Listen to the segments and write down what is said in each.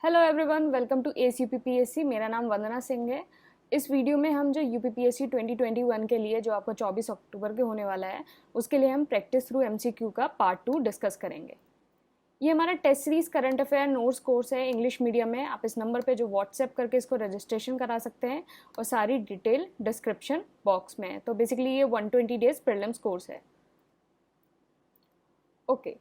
Hello everyone, welcome to S UPPSC. मेरा नाम वंदना सिंह है। इस वीडियो में हम जो यूपीपीएससी 2021 के लिए जो आपको 24 अक्टूबर के होने वाला है उसके लिए हम प्रैक्टिस थ्रू एमसीक्यू का पार्ट 2 डिस्कस करेंगे। ये हमारा test series current affair notes course है इंग्लिश मीडियम में। आप इस नंबर पे जो व्हाट्सएप करके इसको रजिस्ट्रेशन करा सकते हैं और सारी डिटेल डिस्क्रिप्शन बॉक्स में है। तो बेसिकली ये 120 डेज प्रीलिम्स कोर्स है। ओके,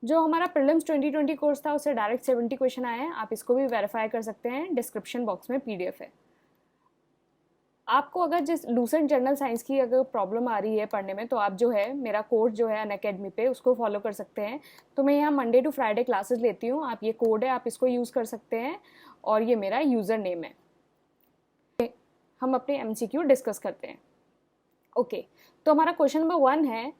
जो हमारा प्रीलिम्स 2020 कोर्स था उससे डायरेक्ट 70 क्वेश्चन आए हैं। आप इसको भी वेरीफाई कर सकते हैं, डिस्क्रिप्शन बॉक्स में पीडीएफ है। आपको अगर जिस लूसेंट जनरल साइंस की अगर प्रॉब्लम आ रही है पढ़ने में तो आप जो है मेरा कोर्स जो है अनअकैडमी पे उसको फॉलो कर सकते हैं। तो मैं यहाँ मंडे टू फ्राइडे क्लासेस लेती हूँ। आप ये कोड है, आप इसको यूज़ कर सकते हैं और ये मेरा यूज़र नेम है। हम अपने एमसीक्यू डिस्कस करते हैं। ओके, तो हमारा क्वेश्चन नंबर 1 है,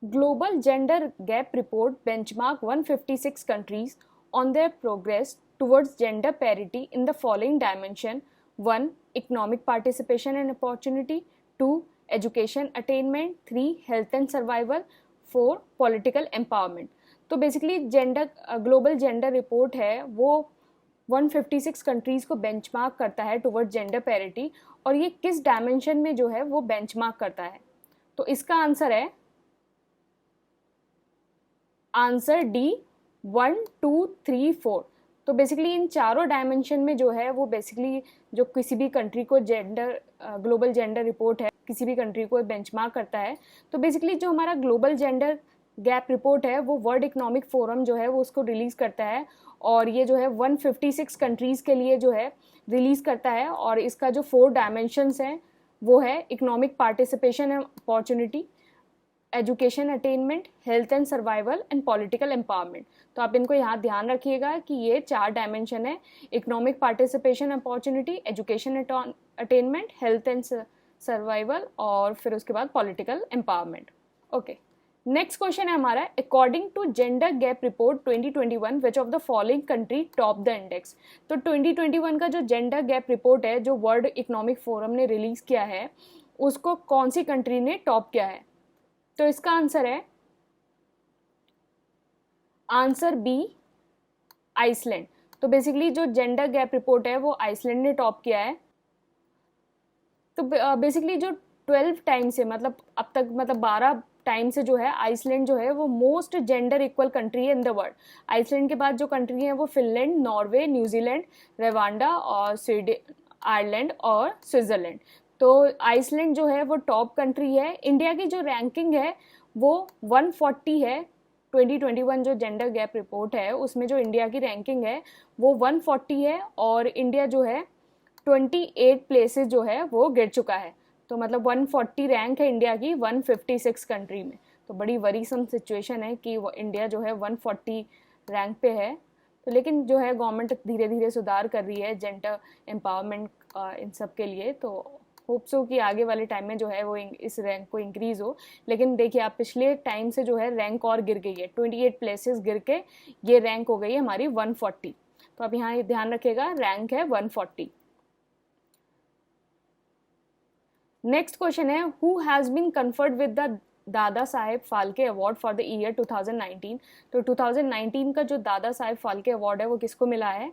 Global Gender Gap Report benchmark 156 countries on their progress towards gender parity in the following dimension: 1. Economic participation and opportunity, 2. Education attainment, 3. Health and survival, 4. Political empowerment। तो basically global gender report है वो 156 countries को benchmark करता है toward gender parity, और ये किस dimension में जो है वो बेंचमार्क करता है। तो इसका आंसर है आंसर डी 1, 2, 3, 4। तो बेसिकली इन चारों डायमेंशन में जो है वो बेसिकली जो किसी भी कंट्री को ग्लोबल जेंडर रिपोर्ट है किसी भी कंट्री को बेंचमार्क करता है। तो बेसिकली जो हमारा ग्लोबल जेंडर गैप रिपोर्ट है वो वर्ल्ड इकोनॉमिक फोरम जो है वो उसको रिलीज़ करता है, और ये जो है 156 कंट्रीज़ के लिए जो है रिलीज़ करता है। और इसका जो 4 डायमेंशंस हैं वो है economic participation and opportunity, education attainment, health and survival and political empowerment. तो आप इनको यहाँ ध्यान रखिएगा कि ये 4 डायमेंशन है: economic participation, opportunity, education attainment, health and survival और फिर उसके बाद political empowerment. Okay, next question है हमारा, according to gender gap report 2021 which of the following country top the index. तो 2021 का जो जेंडर गैप रिपोर्ट है जो वर्ल्ड इकोनॉमिक फोरम ने रिलीज किया है उसको कौन सी कंट्री ने टॉप किया है। तो इसका आंसर है आंसर बी, आइसलैंड। तो बेसिकली जो जेंडर गैप रिपोर्ट है वो आइसलैंड ने टॉप किया है। तो बेसिकली जो 12 टाइम से मतलब अब तक 12 टाइम से जो है आइसलैंड जो है वो मोस्ट जेंडर इक्वल कंट्री है इन द वर्ल्ड। आइसलैंड के बाद जो कंट्री है वो फिनलैंड, नॉर्वे, न्यूजीलैंड, रवांडा और स्वीडन, आयरलैंड और स्विट्जरलैंड। तो आइसलैंड जो है वो टॉप कंट्री है। इंडिया की जो रैंकिंग है वो 140 है। 2021 जो जेंडर गैप रिपोर्ट है उसमें जो इंडिया की रैंकिंग है वो 140 है, और इंडिया जो है 28 प्लेसेस जो है वो गिर चुका है। तो मतलब 140 रैंक है इंडिया की 156 कंट्री में। तो बड़ी वरीसम सिचुएशन है कि इंडिया जो है 140 रैंक पे है। तो लेकिन जो है गवर्नमेंट धीरे धीरे सुधार कर रही है जेंडर एम्पावरमेंट इन सब के लिए। तो होप सो कि आगे वाले टाइम में जो है वो इस रैंक को इंक्रीज़ हो। लेकिन देखिए आप पिछले टाइम से जो है रैंक और गिर गई है, 28 प्लेसेस गिर के ये रैंक हो गई है हमारी 140। तो अब यहाँ ध्यान रखिएगा रैंक है 140। नेक्स्ट क्वेश्चन है, who has been conferred with the Dadasaheb Phalke award for the year 2019। तो 2019 का जो दादा साहेब फाल्के अवार्ड है वो किसको मिला है।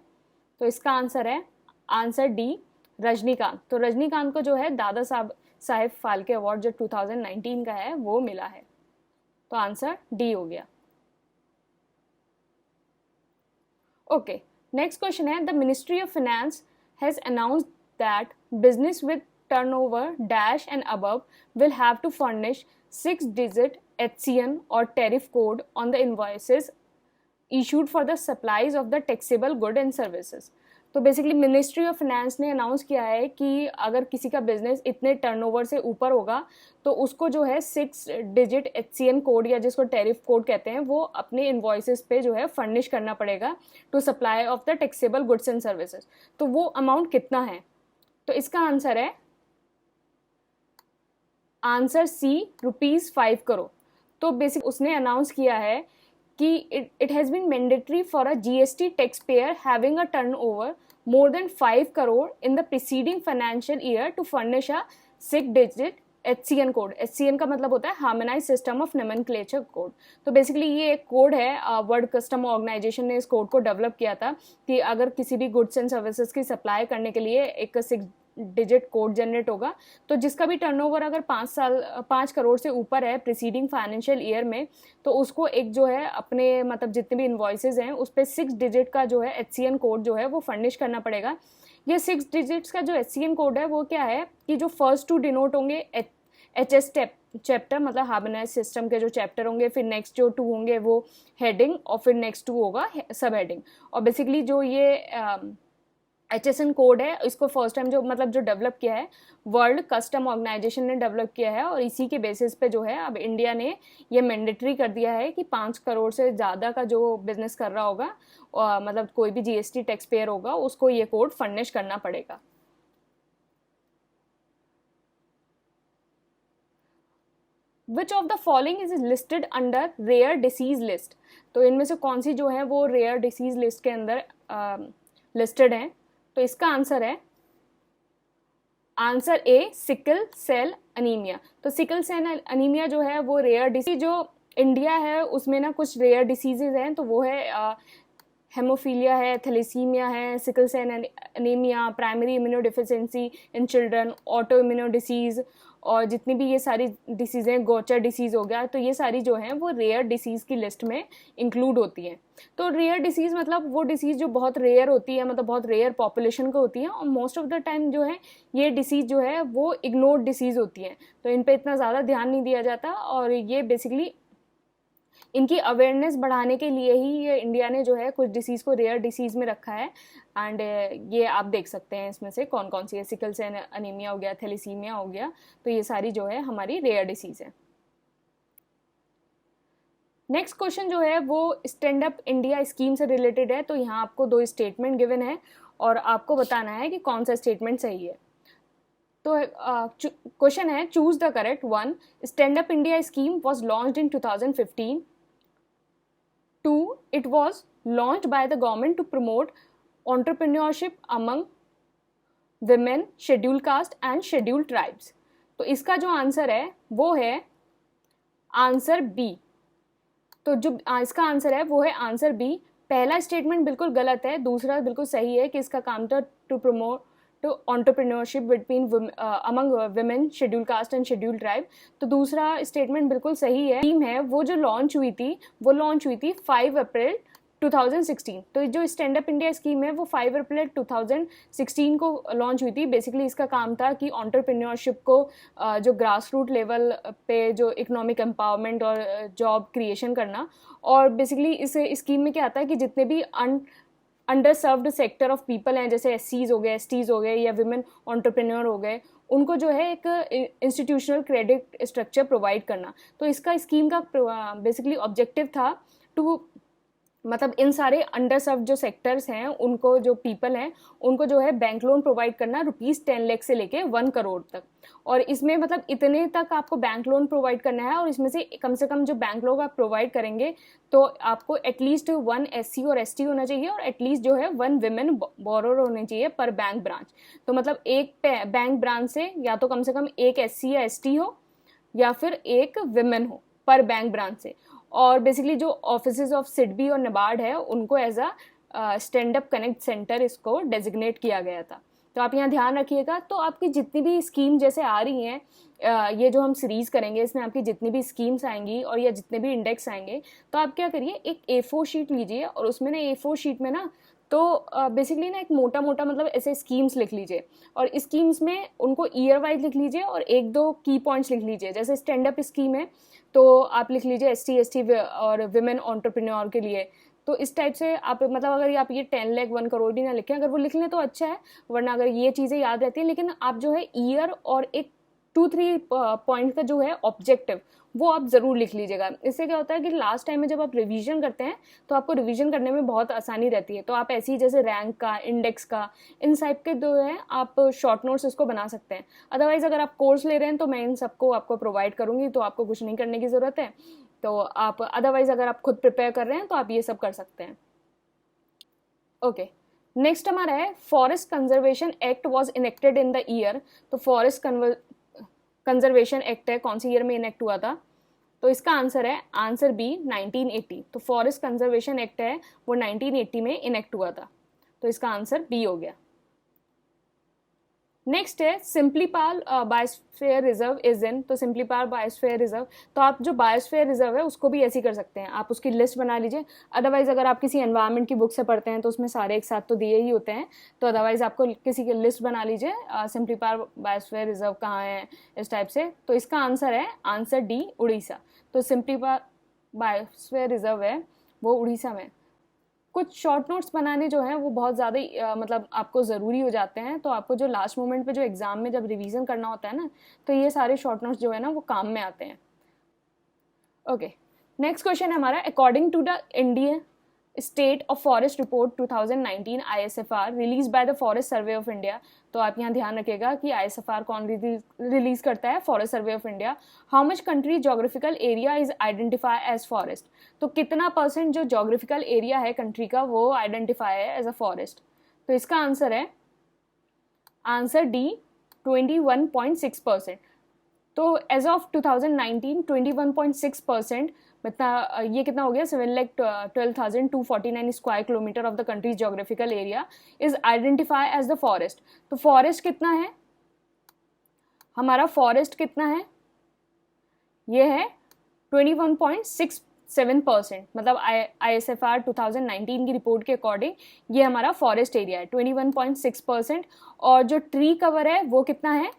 तो इसका आंसर है आंसर डी, रजनीकांत। तो रजनीकांत को जो है दादा साहेब फाल्के अवार्ड जो 2019 का है वो मिला है। तो आंसर डी हो गया। ओके, नेक्स्ट क्वेश्चन है, the ministry of finance has announced that business with turnover dash and above will have to furnish 6-digit HCN or tariff code on the invoices issued for the supplies of the taxable good and services। तो basically ministry of finance ने announce किया है कि अगर किसी का business इतने turnover से ऊपर होगा तो उसको जो है 6-digit HCN कोड या जिसको टैरिफ कोड कहते हैं वो अपने इन्वॉइसेस पे जो है फर्निश करना पड़ेगा to supply of the taxable goods and services. तो वो अमाउंट कितना है। तो इसका आंसर है आंसर सी, ₹5 करोड़। तो बेसिक उसने अनाउंस किया है कि it has been mandatory for a GST taxpayer having a turnover more than 5 crore in the preceding financial year to furnish a 6-digit HCN code, HCN का मतलब होता है harmonise system of nomenclature code. तो basically ये एक code है, world custom organisation ने इस कोड को डेवलप किया था कि अगर किसी भी गुड्स एंड सर्विसेज की सप्लाई करने के लिए एक 6 डिजिट कोड जनरेट होगा, तो जिसका भी टर्नओवर अगर 5 करोड़ से ऊपर है प्रीसीडिंग फाइनेंशियल ईयर में, तो उसको एक जो है अपने मतलब जितने भी इन्वॉइसेज हैं उस पर 6 डिजिट का जो है HCN कोड जो है वो फर्निश करना पड़ेगा। ये 6 डिजिट्स का जो HCN कोड है वो क्या है कि जो फर्स्ट 2 डिनोट होंगे HS चैप्टर मतलब हार्मोनाइज सिस्टम के जो चैप्टर होंगे, फिर नेक्स्ट जो 2 होंगे वो हेडिंग, और फिर नेक्स्ट 2 होगा सब हेडिंग। और बेसिकली जो ये HSN कोड है इसको फर्स्ट टाइम जो मतलब जो डेवलप किया है वर्ल्ड कस्टम ऑर्गेनाइजेशन ने डेवलप किया है, और इसी के बेसिस पे जो है अब इंडिया ने ये मैंडेटरी कर दिया है कि 5 करोड़ से ज़्यादा का जो बिजनेस कर रहा होगा मतलब कोई भी GST टैक्स पेयर होगा उसको ये कोड फर्निश करना पड़ेगा। Which of the following is listed under rare disease list? तो इनमें से कौन सी जो है वो रेयर डिसीज लिस्ट के अंदर लिस्टेड है? तो इसका आंसर है answer A sickle cell anaemia. तो सिकल सेल अनीमिया जो है वो रेयर डिसीज, जो इंडिया है उसमें ना कुछ रेयर डिसीजेज हैं, तो वो है हेमोफीलिया है, थैलेसीमिया है, sickle cell anaemia, primary immunodeficiency in children, auto immuno disease, और जितनी भी ये सारी डिसीज़ हैं, गोचर डिसीज़ हो गया, तो ये सारी जो हैं वो रेयर डिसीज़ की लिस्ट में इंक्लूड होती हैं। तो रेयर डिसीज़ मतलब वो डिसीज़ जो बहुत रेयर होती है, मतलब बहुत रेयर पॉपुलेशन को होती है, और मोस्ट ऑफ द टाइम जो है ये डिसीज़ जो है वो इग्नोर्ड डिसीज़ होती है, तो इन पर इतना ज़्यादा ध्यान नहीं दिया जाता, और ये बेसिकली इनकी अवेयरनेस बढ़ाने के लिए ही ये इंडिया ने जो है कुछ डिसीज़ को रेयर डिसीज़ में रखा है। एंड ये आप देख सकते हैं इसमें से कौन कौन सी है, सिकल सेल अनीमिया हो गया, थैलेसीमिया हो गया, तो ये सारी जो है हमारी रेयर डिसीज़ है। नेक्स्ट क्वेश्चन जो है वो स्टैंड अप इंडिया स्कीम से रिलेटेड है। तो यहाँ आपको 2 स्टेटमेंट गिवन है और आपको बताना है कि कौन सा स्टेटमेंट सही है। तो क्वेश्चन है choose the correct one. Stand up India scheme was launched in 2015। 2. It was launched by the government to promote entrepreneurship among women, scheduled caste and scheduled tribes. तो इसका जो आंसर है वो है आंसर बी। तो जो इसका आंसर है वो है आंसर बी। पहला स्टेटमेंट बिल्कुल गलत है, दूसरा बिल्कुल सही है कि इसका काम था to promote to entrepreneurship between among women, schedule caste and schedule tribe. तो दूसरा स्टेटमेंट बिल्कुल सही है। स्कीम है वो जो लॉन्च हुई थी 5 अप्रैल 2016। तो जो स्टैंड अप इंडिया स्कीम है वो 5 अप्रैल 2016 को लॉन्च हुई थी। बेसिकली इसका काम था कि एंटरप्रेन्योरशिप को जो ग्रास रूट लेवल पे जो इकोनॉमिक एम्पावरमेंट और जॉब क्रिएशन करना। और बेसिकली इस स्कीम में क्या आता है कि जितने भी under served sector of people हैं, जैसे SCs हो गए, STs हो गए या विमेन एंटरप्रेन्योर हो गए, उनको जो है एक इंस्टीट्यूशनल क्रेडिट स्ट्रक्चर प्रोवाइड करना। तो इसका स्कीम का बेसिकली ऑब्जेक्टिव था टू मतलब इन सारे अंडर सर्व जो सेक्टर्स हैं उनको, जो पीपल हैं उनको जो है बैंक लोन प्रोवाइड करना ₹10 लाख से लेके 1 करोड़ तक। और इसमें मतलब इतने तक आपको बैंक लोन प्रोवाइड करना है, और इसमें से कम जो बैंक लोन आप प्रोवाइड करेंगे तो आपको एटलीस्ट 1 SC और ST होना चाहिए, और एटलीस्ट जो है 1 विमेन बोरोर होने चाहिए पर बैंक ब्रांच। तो मतलब एक बैंक ब्रांच से या तो कम से कम एक SC या ST हो या फिर एक विमेन हो पर बैंक ब्रांच से। और बेसिकली जो ऑफिसेज ऑफ सिडबी और नाबार्ड है उनको as a stand up connect centre इसको डेजिग्नेट किया गया था। तो आप यहाँ ध्यान रखिएगा। तो आपकी जितनी भी स्कीम जैसे आ रही हैं, ये जो हम सीरीज़ करेंगे इसमें आपकी जितनी भी स्कीम्स आएंगी और या जितने भी इंडेक्स आएंगे, तो आप क्या करिए एक A4 शीट लीजिए, और उसमें ना A4 शीट में ना तो बेसिकली ना एक मोटा मोटा मतलब ऐसे स्कीम्स लिख लीजिए, और स्कीम्स में उनको ईयर वाइज लिख लीजिए और 1-2 की पॉइंट्स लिख लीजिए। जैसे स्टैंड अप स्कीम है तो आप लिख लीजिए ST ST और विमेन एंटरप्रेन्योर के लिए। तो इस टाइप से आप मतलब अगर आप ये 10 लाख 1 करोड़ भी ना लिखें, अगर वो लिख लें तो अच्छा है, वरना अगर ये चीज़ें याद रहती हैं, लेकिन आप जो है ईयर और एक 2-3 पॉइंट का जो है ऑब्जेक्टिव वो आप ज़रूर लिख लीजिएगा। इससे क्या होता है कि लास्ट टाइम में जब आप रिवीजन करते हैं तो आपको रिवीजन करने में बहुत आसानी रहती है। तो आप ऐसे ही जैसे रैंक का, इंडेक्स का, इन टाइप के जो है आप शॉर्ट नोट्स इसको बना सकते हैं। अदरवाइज अगर आप कोर्स ले रहे हैं तो मैं इन सबको आपको प्रोवाइड करूँगी, तो आपको कुछ नहीं करने की ज़रूरत है। तो आप अदरवाइज अगर आप खुद प्रिपेयर कर रहे हैं तो आप ये सब कर सकते हैं। ओके, नेक्स्ट हमारा है forest conservation act was enacted in the year. तो फॉरेस्ट कंजर्वेशन एक्ट है कौन सी ईयर में इनेक्ट हुआ था? तो इसका आंसर है आंसर बी 1980। तो फॉरेस्ट कंजर्वेशन एक्ट है वो 1980 में इनेक्ट हुआ था, तो इसका आंसर बी हो गया। नेक्स्ट है Similipal biosphere reserve is in. तो सिंपलीपाल बायोस्फीयर रिजर्व, तो आप जो बायोस्फीयर रिजर्व है उसको भी ऐसे ही कर सकते हैं, आप उसकी लिस्ट बना लीजिए। अदरवाइज अगर आप किसी एनवायरनमेंट की बुक से पढ़ते हैं तो उसमें सारे एक साथ तो दिए ही होते हैं, तो अदरवाइज आपको किसी की लिस्ट बना लीजिए सिंपलीपाल बायोस्फीयर रिजर्व कहाँ है इस टाइप से। तो इसका आंसर है आंसर डी उड़ीसा। तो सिंपलीपाल बायोस्फीयर रिजर्व है वो उड़ीसा में। कुछ शॉर्ट नोट्स बनाने जो हैं वो बहुत ज़्यादा मतलब आपको ज़रूरी हो जाते हैं, तो आपको जो लास्ट मोमेंट पे जो एग्ज़ाम में जब रिवीजन करना होता है ना, तो ये सारे शॉर्ट नोट्स जो है ना वो काम में आते हैं। ओके, नेक्स्ट क्वेश्चन है हमारा, according to the Indian state of forest report 2019 ISFR release by the forest survey of India. तो आप यहाँ ध्यान रखिएगा कि ISFR कौन रिलीज करता है? Forest survey of India. How much country geographical area is identify as forest. तो कितना परसेंट जो जोग्राफिकल एरिया है कंट्री का वो आइडेंटिफाई है एज अ फॉरेस्ट? तो इसका आंसर है आंसर डी 21.6%। तो एज ऑफ 2019 21.6% ये कितना हो गया? 7,12,249 square kilometre of the country's geographical area is identify as the forest. तो फॉरेस्ट कितना है हमारा? फॉरेस्ट कितना है? ये है 21.67%। मतलब ISFR 2019 की रिपोर्ट के अकॉर्डिंग ये हमारा फॉरेस्ट एरिया है 21.6%। और जो ट्री कवर है वो कितना है?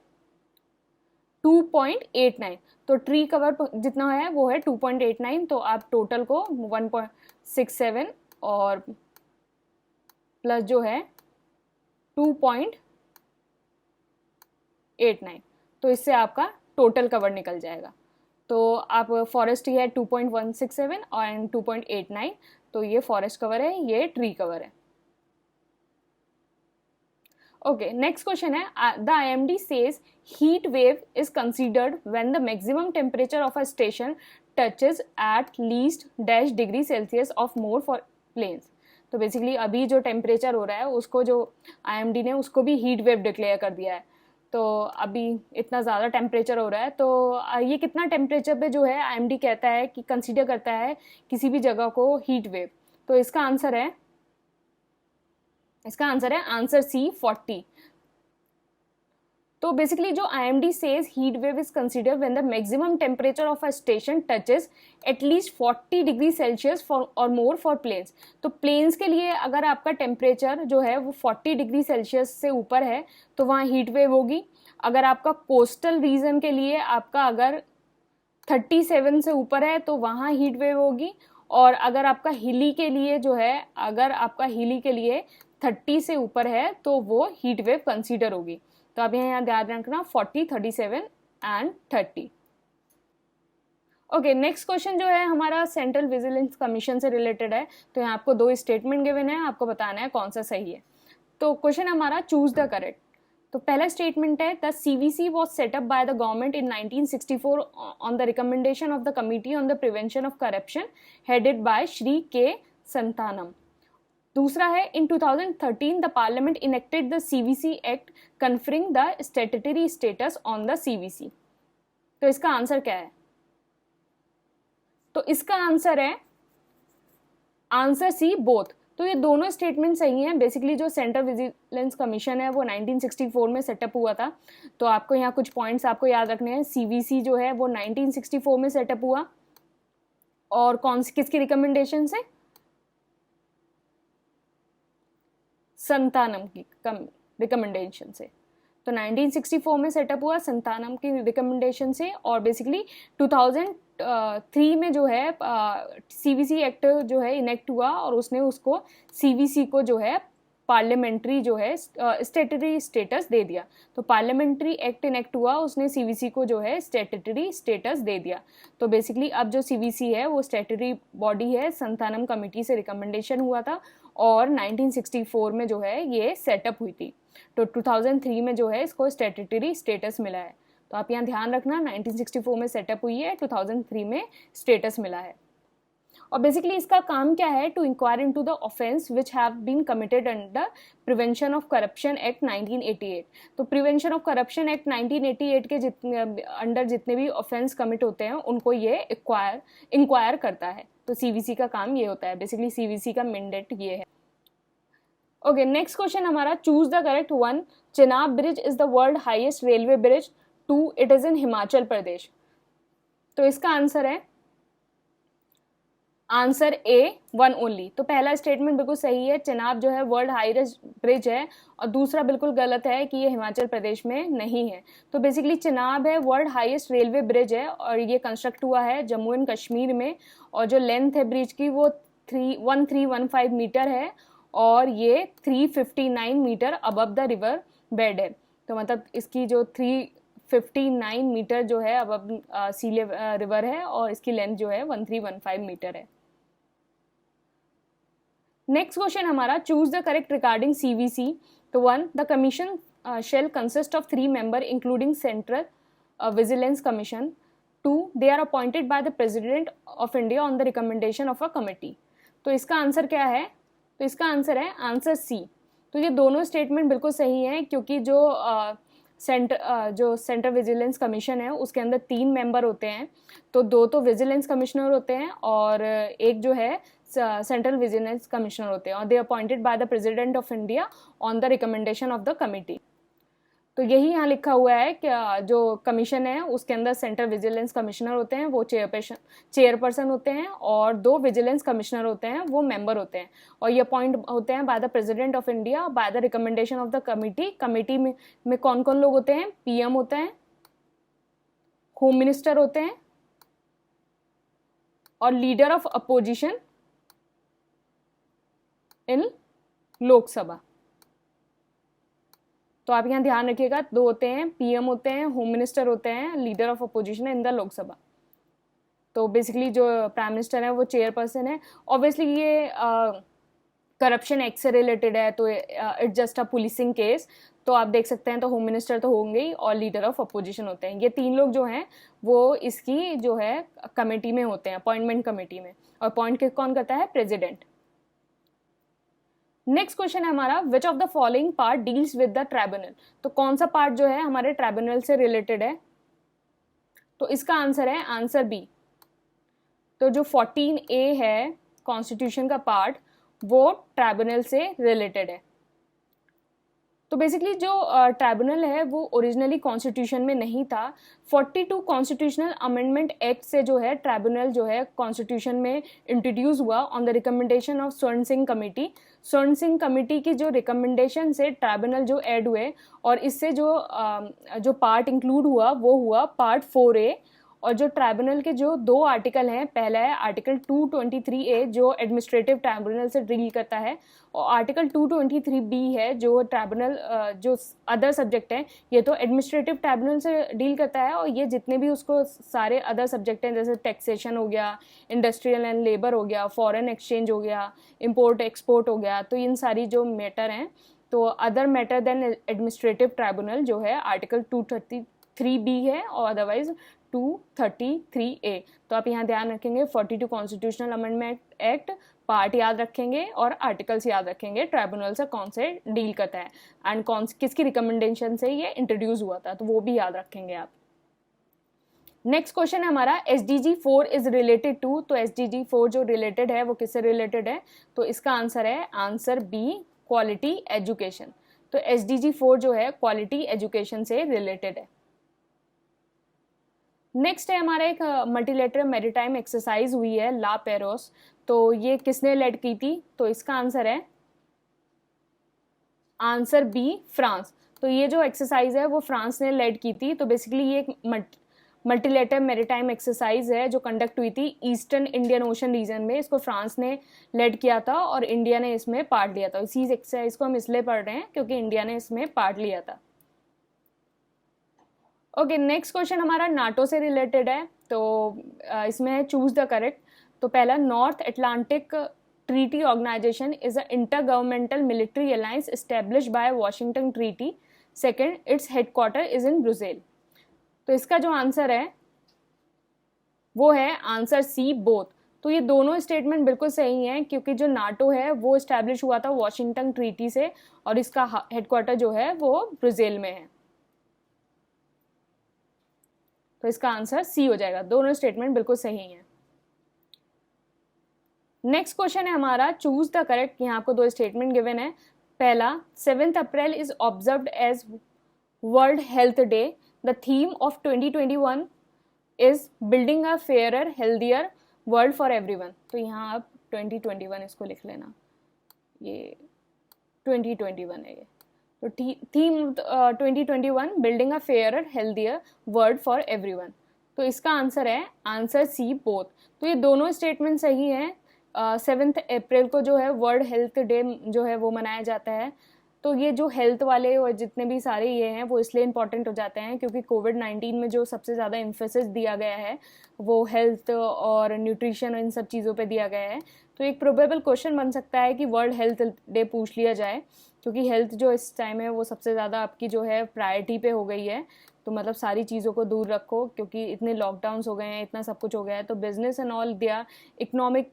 2.89। तो ट्री कवर जितना है वो है 2.89। तो आप टोटल को 1.67 और प्लस जो है 2.89, तो इससे आपका टोटल कवर निकल जाएगा। तो आप फॉरेस्ट ही है 2.167 और 2.89, तो ये फॉरेस्ट कवर है, ये ट्री कवर है। ओके, नेक्स्ट क्वेश्चन है, the IMD says heat wave is considered when the maximum temperature of a station touches at least dash degree Celsius of more for plains. तो basically अभी जो temperature हो रहा है उसको जो IMD ने उसको भी हीट वेव डिक्लेयर कर दिया है। तो अभी इतना ज़्यादा टेम्परेचर हो रहा है, तो ये कितना टेम्परेचर पे जो है IMD कहता है कि कंसीडर करता है किसी भी जगह को हीट वेव? तो इसका आंसर है आंसर सी 40। तो बेसिकली जो IMD says heat wave is consider when the maximum temperature of a station touches at least 40 degree Celsius और मोर फॉर प्लेन्स। तो प्लेन्स के लिए अगर आपका टेम्परेचर जो है वो 40 डिग्री सेल्सियस से ऊपर है तो वहाँ हीट वेव होगी। अगर आपका कोस्टल रीजन के लिए आपका अगर 37 से ऊपर है तो वहाँ हीट वेव होगी। और अगर आपका हिली के लिए जो है, अगर आपका हिली के लिए 30 से ऊपर है तो वो हीट वेव कंसीडर होगी। तो आप यहाँ ध्यान रखना 40, 37 एंड 30। ओके, नेक्स्ट क्वेश्चन जो है हमारा सेंट्रल विजिलेंस कमीशन से रिलेटेड है। तो यहाँ आपको दो स्टेटमेंट गिवन है, आपको बताना है कौन सा सही है। तो क्वेश्चन हमारा चूज द करेक्ट। तो पहला स्टेटमेंट है the CVC was setup by the government in 1964 on the recommendation of the committee on the prevention of corruption headed by Shri के संतानम। दूसरा है इन 2013 the parliament enacted the CVC act conferring the statutory status on the CVC। तो इसका answer क्या है? तो इसका answer है आंसर सी बोथ। तो ये दोनों स्टेटमेंट सही हैं। बेसिकली जो सेंट्रल विजिलेंस कमीशन है वो 1964 में सेटअप हुआ था। तो आपको यहाँ कुछ पॉइंट्स आपको याद रखने हैं। CVC जो है वो 1964 में सेटअप हुआ और किसकी रिकमेंडेशन से? संतानम की रिकमेंडेशन से। तो 1964 में सेटअप हुआ संतानम की रिकमेंडेशन से। और बेसिकली 2003 में जो है CVC एक्ट जो है इनेक्ट हुआ और उसने उसको CVC को जो है पार्लियामेंट्री जो है स्टैट्यूटरी स्टेटस दे दिया। तो पार्लियामेंट्री एक्ट इनेक्ट हुआ, उसने CVC को जो है स्टैट्यूटरी स्टेटस दे दिया। तो बेसिकली अब जो CVC है वो स्टैट्यूटरी बॉडी है, संतानम कमेटी से रिकमेंडेशन हुआ था और 1964 में जो है ये सेटअप हुई थी। तो 2003 में जो है इसको स्टैट्यूटरी स्टेटस मिला है। तो आप यहाँ ध्यान रखना 1964 में सेटअप हुई है, 2003 में स्टेटस मिला है। और बेसिकली इसका काम क्या है, to inquire into the offence which have been committed under prevention of corruption act 1988। तो प्रिवेंशन ऑफ करप्शन एक्ट 1988 के अंडर जितने भी ऑफेंस कमिट होते हैं उनको ये इंक्वायर करता है। तो सीवीसी का काम ये होता है, बेसिकली सीवीसी का मैंडेट ये है। ओके, नेक्स्ट क्वेश्चन हमारा, choose the correct one. Chenab bridge is the world highest railway bridge. 2, it is in Himachal Pradesh. तो इसका आंसर है आंसर ए, 1 ओनली। तो पहला स्टेटमेंट बिल्कुल सही है, चेनाब जो है वर्ल्ड हाईएस्ट ब्रिज है, और दूसरा बिल्कुल गलत है कि ये हिमाचल प्रदेश में नहीं है। तो बेसिकली चेनाब है वर्ल्ड हाईएस्ट रेलवे ब्रिज है, और ये कंस्ट्रक्ट हुआ है जम्मू एंड कश्मीर में, और जो लेंथ है ब्रिज की वो 1315 मीटर है, और ये 359 metre above the river bed है। तो मतलब इसकी जो 359 मीटर जो है अबव सी रिवर है, और इसकी लेंथ जो है 1315 मीटर है। नेक्स्ट क्वेश्चन हमारा, choose the correct regarding CVC. तो 1, the commission shall consist of 3 member including central vigilance commission. 2, they are appointed by the president of India on the recommendation of a committee. तो इसका answer क्या है, तो इसका answer है answer सी। तो ये दोनों स्टेटमेंट बिल्कुल सही हैं, क्योंकि जो सेंट्रल विजिलेंस कमीशन है उसके अंदर 3 मेंबर होते हैं। तो 2 तो विजिलेंस कमिश्नर होते हैं, और एक जो है सेंट्रल विजिलेंस कमिश्नर होते हैं, और they appointed by the president of India on the recommendation of the committee. तो यही यहाँ लिखा हुआ है कि जो कमीशन है उसके अंदर सेंट्रल विजिलेंस कमिश्नर होते हैं, वो चेयरपर्सन होते हैं, और 2 विजिलेंस कमिश्नर होते हैं, वो मेंबर होते हैं, और ये अपॉइंट होते हैं bye the president of India by the recommendation of the committee. Committee में कौन कौन लोग होते हैं, पीएम होते हैं, होम मिनिस्टर होते हैं, और leader of opposition in Lok Sabha. तो आप यहाँ ध्यान रखिएगा, 2 होते हैं, पीएम होते हैं, होम मिनिस्टर होते हैं, leader of opposition in the Lok Sabha. तो बेसिकली जो प्राइम मिनिस्टर है वो चेयरपर्सन है। ऑब्वियसली ये करप्शन एक्ट से रिलेटेड है, तो it's just a policing case. तो आप देख सकते हैं, तो होम मिनिस्टर तो होंगे ही, और लीडर ऑफ अपोजिशन होते हैं। ये 3 लोग जो हैं वो इसकी जो है कमेटी में होते हैं, अपॉइंटमेंट कमेटी में, और अपॉइंट कौन करता है, प्रेसिडेंट। नेक्स्ट क्वेश्चन है हमारा, विच of the following part deals with the tribunal. तो कौन सा पार्ट जो है हमारे ट्राइब्यूनल से रिलेटेड है, तो इसका आंसर है आंसर बी। तो जो 14A है कॉन्स्टिट्यूशन का पार्ट, वो ट्राइब्यूनल से रिलेटेड है। तो बेसिकली जो ट्राइब्यूनल है वो ओरिजिनली कॉन्स्टिट्यूशन में नहीं था। 42 कॉन्स्टिट्यूशनल अमेंडमेंट एक्ट से जो है ट्राइब्यूनल जो है कॉन्स्टिट्यूशन में इंट्रोड्यूस हुआ ऑन द रिकमेंडेशन ऑफ स्वर्ण सिंह कमेटी। स्वर्ण सिंह कमेटी की जो रिकमेंडेशन से ट्राइब्यूनल जो ऐड हुए, और इससे जो पार्ट इंक्लूड हुआ वो हुआ पार्ट 4A। और जो ट्राइब्यूनल के जो 2 आर्टिकल हैं, पहला है आर्टिकल 223A जो एडमिनिस्ट्रेटिव ट्राइब्यूनल से डील करता है, और आर्टिकल 223B है जो ट्राइब्यूनल जो अदर सब्जेक्ट है, ये तो एडमिनिस्ट्रेटिव ट्राइब्यूनल से डील करता है, और ये जितने भी उसको सारे अदर सब्जेक्ट हैं, जैसे टैक्सेशन हो गया, इंडस्ट्रियल एंड लेबर हो गया, फॉरेन एक्सचेंज हो गया, इंपोर्ट एक्सपोर्ट हो गया, तो इन सारी जो मैटर हैं, तो other matter then administrative tribunal जो है आर्टिकल 233B है, और अदरवाइज 233A। तो आप यहाँ ध्यान रखेंगे 42 कॉन्स्टिट्यूशनल अमेंडमेंट एक्ट पार्ट याद रखेंगे, और आर्टिकल्स याद रखेंगे, ट्राइब्यूनल से कौन से डील करता है, एंड किसकी रिकमेंडेशन से ये इंट्रोड्यूस हुआ था, तो वो भी याद रखेंगे आप। नेक्स्ट क्वेश्चन है हमारा, SDG 4 इज रिलेटेड टू। तो SDG 4 जो रिलेटेड है वो किससे रिलेटेड है, तो इसका आंसर है आंसर बी, क्वालिटी एजुकेशन। तो SDG 4 जो है क्वालिटी एजुकेशन से रिलेटेड है। नेक्स्ट है हमारा एक मल्टीलेटरल मैरीटाइम एक्सरसाइज हुई है ला पेरोस। तो ये किसने लेड की थी, तो इसका आंसर है आंसर बी, फ्रांस। तो ये जो एक्सरसाइज है वो फ्रांस ने लेड की थी। तो बेसिकली ये एक मल्टीलेटरल मैरीटाइम एक्सरसाइज है जो कंडक्ट हुई थी ईस्टर्न इंडियन ओशन रीजन में। इसको फ्रांस ने लेड किया था, और इंडिया ने इसमें पार्ट लिया था। इसी एक्सरसाइज को हम इसलिए पढ़ रहे हैं क्योंकि इंडिया ने इसमें पार्ट लिया था। ओके, नेक्स्ट क्वेश्चन हमारा नाटो से रिलेटेड है। तो इसमें है चूज द करेक्ट। तो पहला, North Atlantic Treaty Organization is a intergovernmental military alliance established by Washington treaty. Second, it's headquarter is in Brussels. तो इसका जो आंसर है वो है आंसर सी, बोथ। तो ये दोनों स्टेटमेंट बिल्कुल सही हैं, क्योंकि जो नाटो है वो इस्टेब्लिश हुआ था वॉशिंगटन ट्रीटी से, और इसका हेडक्वार्टर जो है वो ब्राज़ील में है। तो इसका आंसर सी हो जाएगा, दोनों स्टेटमेंट बिल्कुल सही हैं। नेक्स्ट क्वेश्चन है हमारा, चूज द करेक्ट। यहाँ आपको दो स्टेटमेंट गिवन है। पहला, 7 April is observed as World Health Day. The theme of 2021 is building a fairer healthier world for everyone. तो यहाँ आप 2021 इसको लिख लेना, ये 2021 है ये। तो theme 2021 building a fairer healthier world for everyone. तो इसका आंसर है आंसर सी, बोथ। तो ये दोनों स्टेटमेंट सही हैं। 7 अप्रैल को जो है वर्ल्ड हेल्थ डे जो है वो मनाया जाता है। तो ये जो हेल्थ वाले और जितने भी सारे ये हैं वो इसलिए इंपॉर्टेंट हो जाते हैं क्योंकि कोविड-19 में जो सबसे ज़्यादा एम्फेसिस दिया गया है वो हेल्थ और न्यूट्रिशन और इन सब चीज़ों पे दिया गया है। तो एक प्रोबेबल क्वेश्चन बन सकता है कि वर्ल्ड हेल्थ डे पूछ लिया जाए, क्योंकि हेल्थ जो इस टाइम है वो सबसे ज़्यादा आपकी जो है प्रायोरिटी पे हो गई है। तो मतलब सारी चीज़ों को दूर रखो, क्योंकि इतने लॉकडाउन्स हो गए हैं, इतना सब कुछ हो गया है। तो business and all, they are economic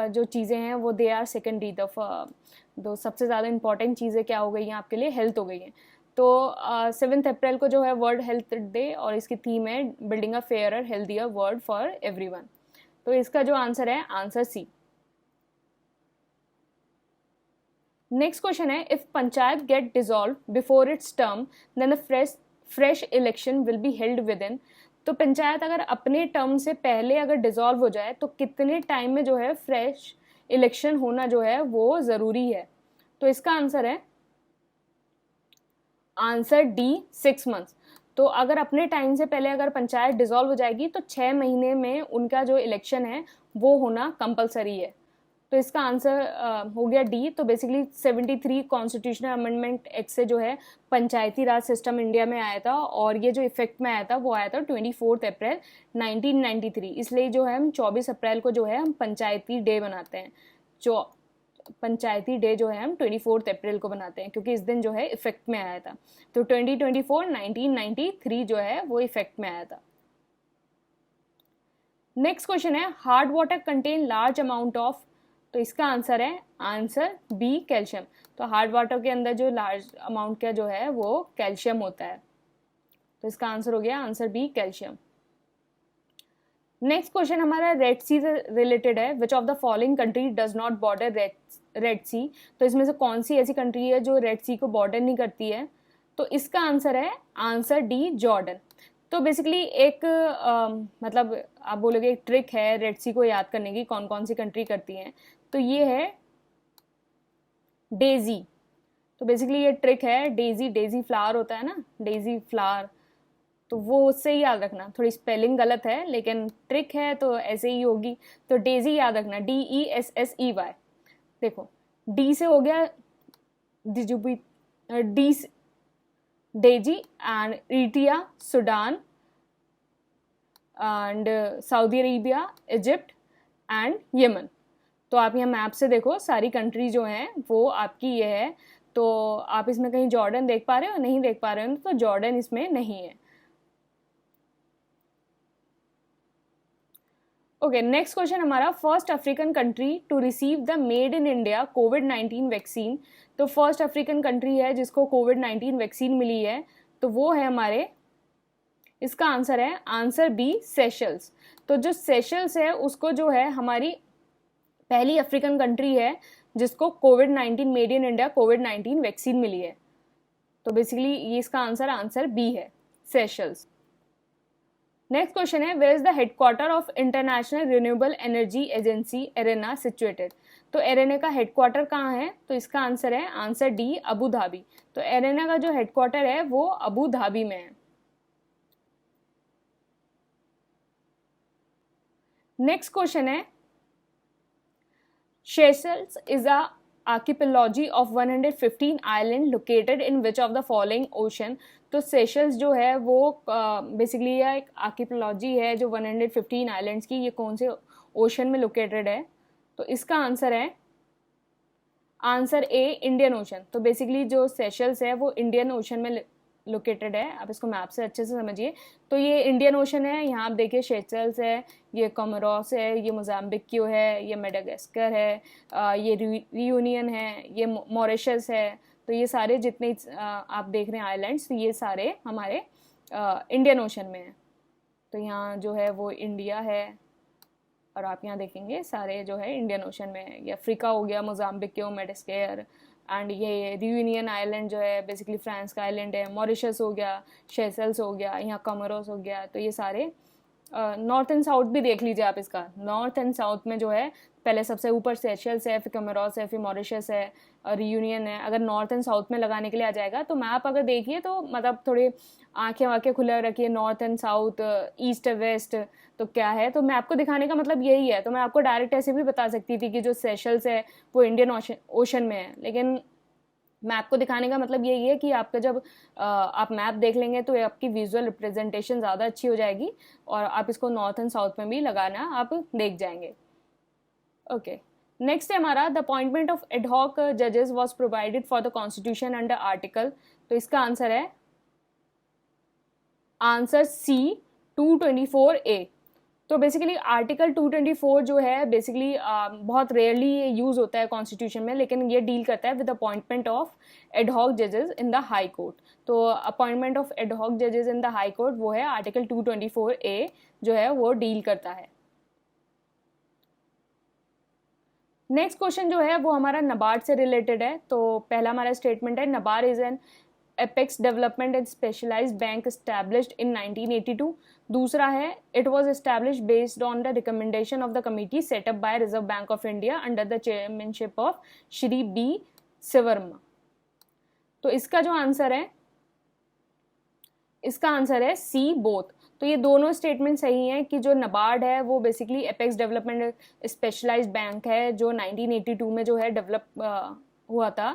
जो चीज़ें हैं वो दे आर सेकेंडरी। दो सबसे ज़्यादा इंपॉर्टेंट चीज़ें क्या हो गई हैं आपके लिए, हेल्थ हो गई हैं। तो 7 अप्रैल को जो है वर्ल्ड हेल्थ डे, और इसकी थीम है building a fairer healthier world for everyone. तो इसका जो आंसर है आंसर सी। नेक्स्ट क्वेश्चन है, if panchayat get dissolve before its term then a fresh election will be held within. तो पंचायत अगर अपने टर्म से पहले अगर डिसॉल्व हो जाए तो कितने टाइम में जो है फ्रेश इलेक्शन होना जो है वो ज़रूरी है। तो इसका आंसर है आंसर डी, 6 मंथ्स। तो अगर अपने टाइम से पहले अगर पंचायत डिसॉल्व हो जाएगी तो 6 महीने में उनका जो इलेक्शन है वो होना कंपलसरी है। तो इसका आंसर हो गया डी। तो बेसिकली 73 कॉन्स्टिट्यूशनल अमेंडमेंट एक्ट से जो है पंचायती राज सिस्टम इंडिया में आया था, और ये जो इफेक्ट में आया था वो आया था 24 अप्रैल 1993। इसलिए जो है हम 24 अप्रैल को जो है हम पंचायती डे बनाते हैं। जो पंचायती डे जो है हम 24 अप्रैल को बनाते हैं, क्योंकि इस दिन जो है इफेक्ट में आया था। तो 1993 जो है वो इफेक्ट में आया था। नेक्स्ट क्वेश्चन है, hard water contain large amount of. तो इसका आंसर है आंसर बी, कैल्शियम। तो हार्ड वाटर के अंदर जो लार्ज अमाउंट का जो है वो कैल्शियम होता है। तो इसका आंसर हो गया answer B, calcium. Next question हमारा रेड सी से रिलेटेड है। Which of the following country does not border Red Sea. तो इसमें से कौन सी ऐसी कंट्री है जो रेड सी को बॉर्डर नहीं करती है। तो इसका आंसर है आंसर डी, जॉर्डन। तो बेसिकली एक मतलब आप बोलोगे एक ट्रिक है रेड सी को याद करने की, कौन कौन सी कंट्री करती हैं। तो ये है डेजी। तो बेसिकली ये ट्रिक है, डेजी, डेजी फ्लावर होता है ना, डेजी फ्लावर। तो वो उससे ही याद रखना, थोड़ी स्पेलिंग गलत है लेकिन ट्रिक है तो ऐसे ही होगी। तो डेजी याद रखना, DESSEY। देखो डी से हो गया डिजुबी, डी डेजी and Eritrea, Sudan and Saudi Arabia, Egypt and Yemen. तो आप यहाँ मैप से देखो सारी कंट्री जो हैं वो आपकी ये है। तो आप इसमें कहीं जॉर्डन देख पा रहे हो, नहीं देख पा रहे हो तो जॉर्डन इसमें नहीं है। ओके, नेक्स्ट क्वेश्चन हमारा, first African country to receive the made in India कोविड-19 वैक्सीन। तो फर्स्ट अफ्रीकन कंट्री है जिसको कोविड-19 वैक्सीन मिली है, तो वो है हमारे, इसका आंसर है आंसर बी, सेशल्स। तो जो सेशल्स है उसको जो है हमारी पहली अफ्रीकन कंट्री है जिसको कोविड-19 मेड इन इंडिया कोविड-19 वैक्सीन मिली है। तो बेसिकली ये इसका आंसर आंसर बी है, सेशल्स। नेक्स्ट क्वेश्चन है, where is the headquarter of international renewable energy agency arena situated. तो एरेना का हेडक्वार्टर कहाँ है। तो इसका आंसर है आंसर डी, अबू धाबी। तो एरेना का जो हेडक्वार्टर है वो अबू धाबी में है। नेक्स्ट क्वेश्चन है, Seychelles is a archipelago of 115 island located in which of the following ocean। तो सेशल्स जो है वो बेसिकली एक आर्किपेलाजी है जो 115 आइलैंड्स की, ये कौन से ओशन में लोकेटेड है। तो इसका आंसर है आंसर ए, इंडियन ओशन। तो बेसिकली जो सेशल्स है वो इंडियन ओशन में लोकेटेड है, आप इसको मैप से अच्छे से समझिए। तो ये इंडियन ओशन है, यहाँ आप देखिए शेचल्स है, ये कोमोरोस है, ये मोजाम्बिक्यू है, ये मेडागास्कर है, ये रियूनियन है, ये मॉरिशस है। तो ये सारे जितने आप देख रहे हैं आइलैंड्स, ये सारे हमारे इंडियन ओशन में हैं। तो यहाँ जो है वो इंडिया है, और आप यहाँ देखेंगे सारे जो है इंडियन ओशन में है। ये अफ्रीका हो गया, मोजाम्बिक्यू, मेडागास्कर, एंड ये रियूनियन आइलैंड जो है बेसिकली फ्रांस का आइलैंड है। मॉरिशस हो गया, शेसेल्स हो गया, यहाँ कमरोस हो गया। तो ये सारे नॉर्थ एंड साउथ भी देख लीजिए आप इसका। नॉर्थ एंड साउथ में जो है पहले सबसे ऊपर सेशल्स है, फिर कमरोस है, फिर मॉरिशस है, रियूनियन है। अगर नॉर्थ एंड साउथ में लगाने के लिए आ जाएगा तो मैप अगर देखिए तो मतलब थोड़ी आंखें वाखें खुले रखिए, north and south, east west तो क्या है। तो मैं आपको दिखाने का मतलब यही है। तो मैं आपको डायरेक्ट ऐसे भी बता सकती थी कि जो सेशल्स है वो इंडियन ओशन में है, लेकिन मैं आपको दिखाने का मतलब यही है कि आपका जब आप मैप देख लेंगे तो आपकी विजुअल रिप्रेजेंटेशन ज़्यादा अच्छी हो जाएगी, और आप इसको नॉर्थ एंड साउथ में भी लगाना आप देख जाएंगे। ओके, नेक्स्ट है हमारा द अपॉइंटमेंट ऑफ एडहॉक जजेस was provided for the constitution under article. तो इसका आंसर है आंसर सी 224A। तो बेसिकली आर्टिकल 224 जो है बेसिकली बहुत रेयरली ये यूज़ होता है कॉन्स्टिट्यूशन में, लेकिन ये डील करता है विद अपॉइंटमेंट ऑफ एडहॉक जजेस इन द हाई कोर्ट। तो अपॉइंटमेंट ऑफ एडहॉक जजेस इन द हाई कोर्ट वो है आर्टिकल 224A जो है वो डील करता है। नेक्स्ट क्वेश्चन जो है वो हमारा नबार्ड से रिलेटेड है। तो पहला हमारा स्टेटमेंट है NABARD is an apex development and specialised bank established in 1982। दूसरा है it was established based on the recommendation of the committee set up by Reserve Bank of India under the chairmanship of Shri B Sivaraman. तो इसका जो answer है, इसका answer है C both. तो ये दोनों स्टेटमेंट सही हैं कि जो नबार्ड है वो basically apex development specialised bank है जो 1982 में जो है डेवलप हुआ था।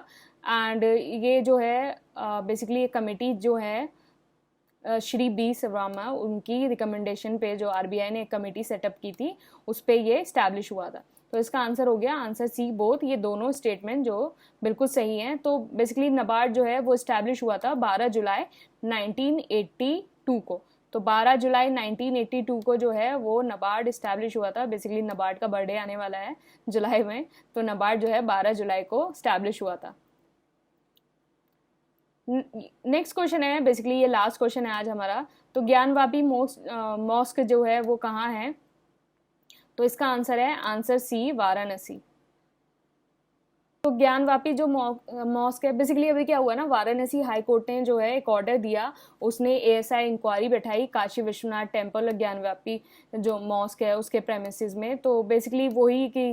एंड ये जो है बेसिकली कमेटी जो है श्री बी शिववर्मा उनकी रिकमेंडेशन पे जो आरबीआई ने एक कमेटी सेटअप की थी उस पे ये इस्टेब्लिश हुआ था। तो इसका आंसर हो गया आंसर सी बोथ। ये दोनों स्टेटमेंट जो बिल्कुल सही हैं। तो बेसिकली नबार्ड जो है वो इस्टेब्लिश हुआ था 12 जुलाई 1982 को। तो 12 जुलाई 1982 को जो है वो नबार्ड इस्टेब्लिश हुआ था। बेसिकली नबार्ड का बर्थडे आने वाला है जुलाई में, तो नबार्ड जो है 12 जुलाई को इस्टेब्लिश हुआ था। नेक्स्ट क्वेश्चन है, बेसिकली ये लास्ट क्वेश्चन है आज हमारा। तो ज्ञानवापी मॉस्क जो है वो कहाँ है? तो इसका आंसर है आंसर सी वाराणसी। तो ज्ञानवापी जो मॉस्क है बेसिकली अभी क्या हुआ ना, वाराणसी हाई कोर्ट ने जो है एक ऑर्डर दिया, उसने एएसआई इंक्वायरी बैठाई काशी विश्वनाथ टेम्पल और ज्ञानवापी जो मॉस्क है उसके प्रेमिसेस में। तो बेसिकली वही कि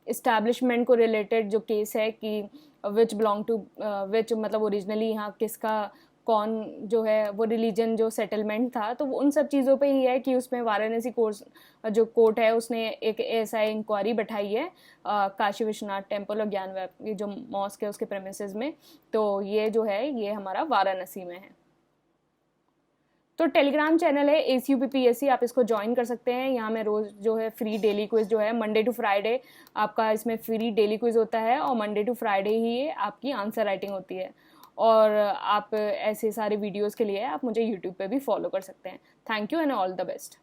इस्टेब्लिशमेंट को रिलेटेड जो केस है कि विच बिलोंग टू विच, मतलब ओरिजिनली यहाँ किसका कौन जो है वो रिलीजन जो सेटलमेंट था, तो उन सब चीज़ों पे ही है कि उसमें वाराणसी जो कोर्ट है उसने एक ऐसा इंक्वायरी बैठाई है काशी विश्वनाथ टेम्पल और ज्ञानवापी जो मॉस्क है उसके प्रेमिसेस में। तो ये जो है ये हमारा वाराणसी में है। तो टेलीग्राम चैनल है ACUPPSC, आप इसको ज्वाइन कर सकते हैं। यहाँ में रोज़ जो है फ्री डेली क्विज जो है मंडे टू फ्राइडे आपका इसमें फ्री डेली क्विज होता है, और मंडे टू फ्राइडे ही आपकी आंसर राइटिंग होती है। और आप ऐसे सारे वीडियोस के लिए आप मुझे यूट्यूब पे भी फॉलो कर सकते हैं। Thank you and all the best.